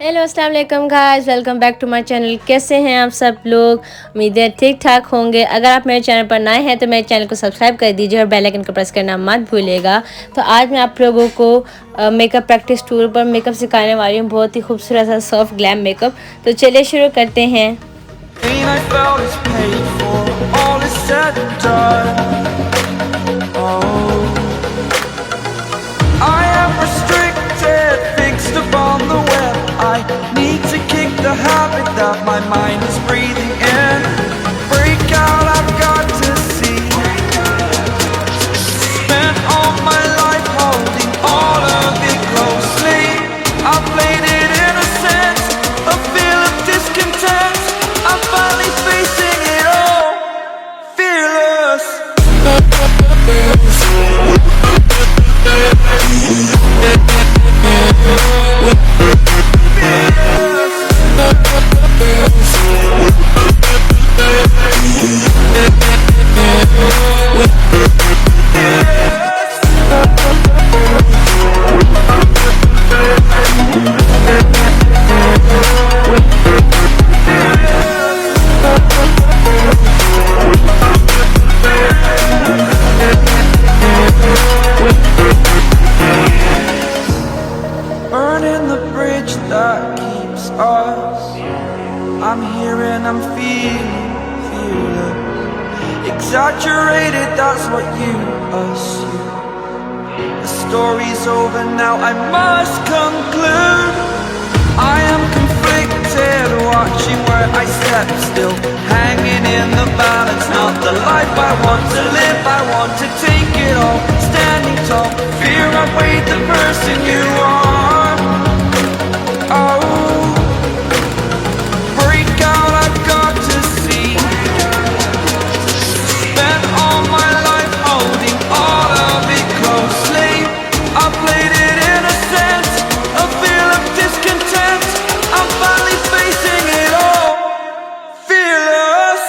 Hello अस्सलाम वालेकुम guys, welcome back to my channel. कैसे हैं आप सब लोग? उम्मीद है ठीक ठाक होंगे। अगर आप मेरे चैनल पर नए हैं तो मेरे चैनल को सब्सक्राइब कर दीजिए और बेल आइकन को प्रेस करना मत भूलिएगा। तो आज मैं आप लोगों को मेकअप प्रैक्टिस टूर पर मेकअप सिखाने वाली हूँ, बहुत ही खूबसूरत सा सॉफ्ट ग्लैम मेकअप। तो चलिए शुरू करते हैं। The habit that my mind is breathing in. Break out, I've got to see. Spent all my life holding all of it closely. I played it innocent, a feel of discontent. I'm finally facing it all, fearless. Burning the bridge that keeps us. I'm here and I'm feeling fearless. Exaggerated, that's what you assume. The story's over now, I must conclude. I am conflicted, watching where I step still, hanging in the balance. Not the life I want to live, I want to take it all. Standing tall, fear outweighed the person you are. Oh, break out, I've got to see. Spent all my life holding all of it closely. I played it innocent, a feel of discontent. I'm finally facing it all, fearless.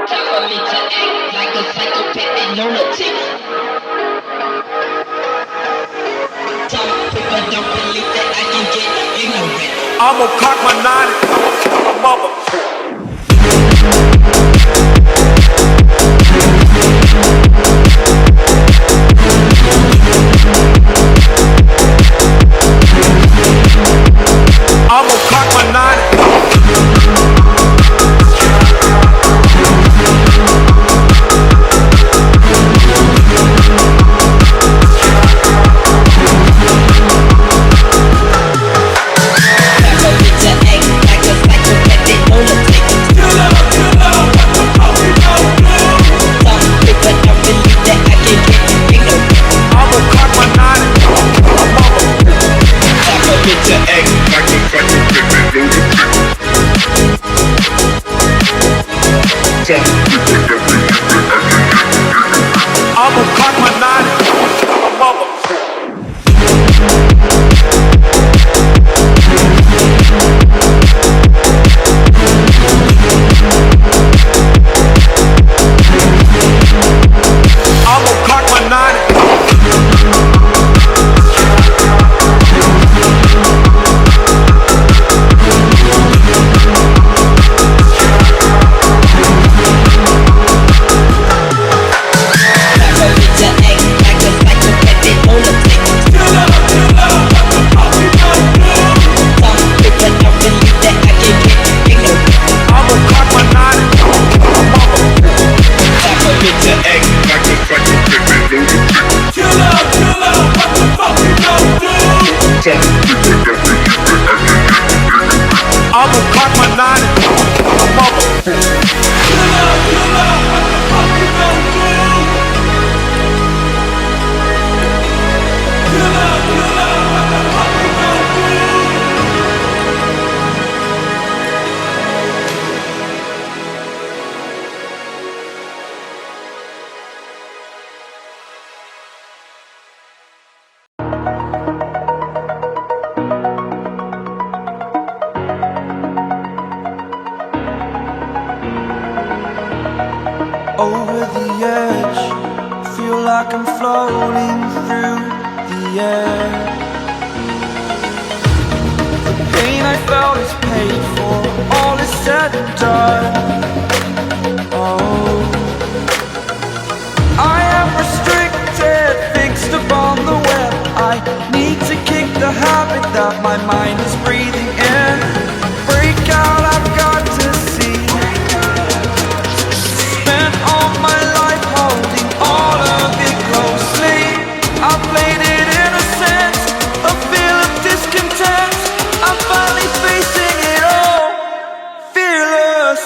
Time for me to act like a psychopathic lunatic. Some people don't believe that I can get ignorant. I'ma cock my nine and mother. I'ma cock my nine. I'ma cock my nine, mother. I'ma cock my nine. I'ma cock my nine, over the edge, feel like I'm floating through the air. The pain I felt is paid for, all is said and done. Oh, I am restricted, fixed upon the web. I need to kick the habit that my mind is breathing in. Break out, I've got to see. Spent all my life holding all of it closely. I played it innocent, a feel of discontent. I'm finally facing it all, fearless.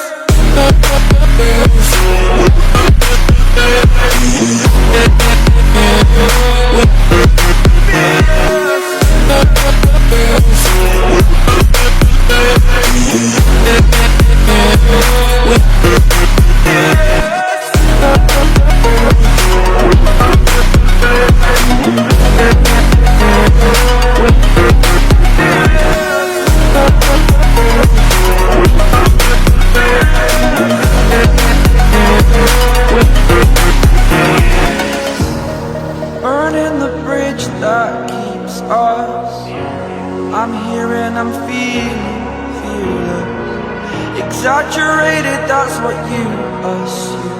Burning the bridge that keeps us. I'm here and I'm feeling fearless. Exaggerated, that's what you assume.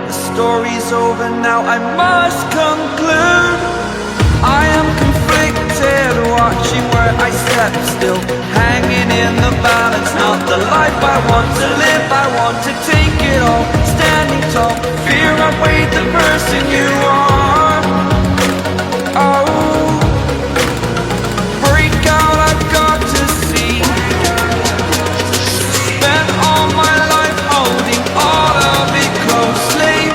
The story's over now, I must conclude. I am conflicted, watching where I step still, hanging in the balance. Not the life I want to live, I want to take it all. Standing tall, fear outweighed the person you are. Oh, break out, I've got to see. Spent all my life holding all of it closely.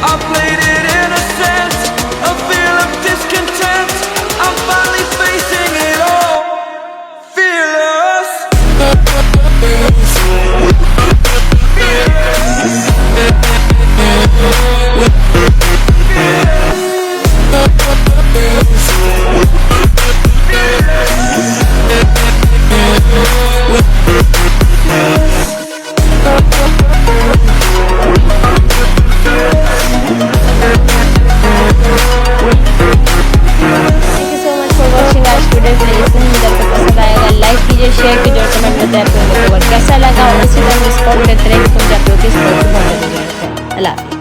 I played it innocent, a feel of discontent. I'm finally facing it all, fearless. Fearless. और कैसा लगा और इसी तरह spot करते रहे कि तुम जाते हो कि स्पॉट बहुत जरूरी है। अल्लाह हाफिज़।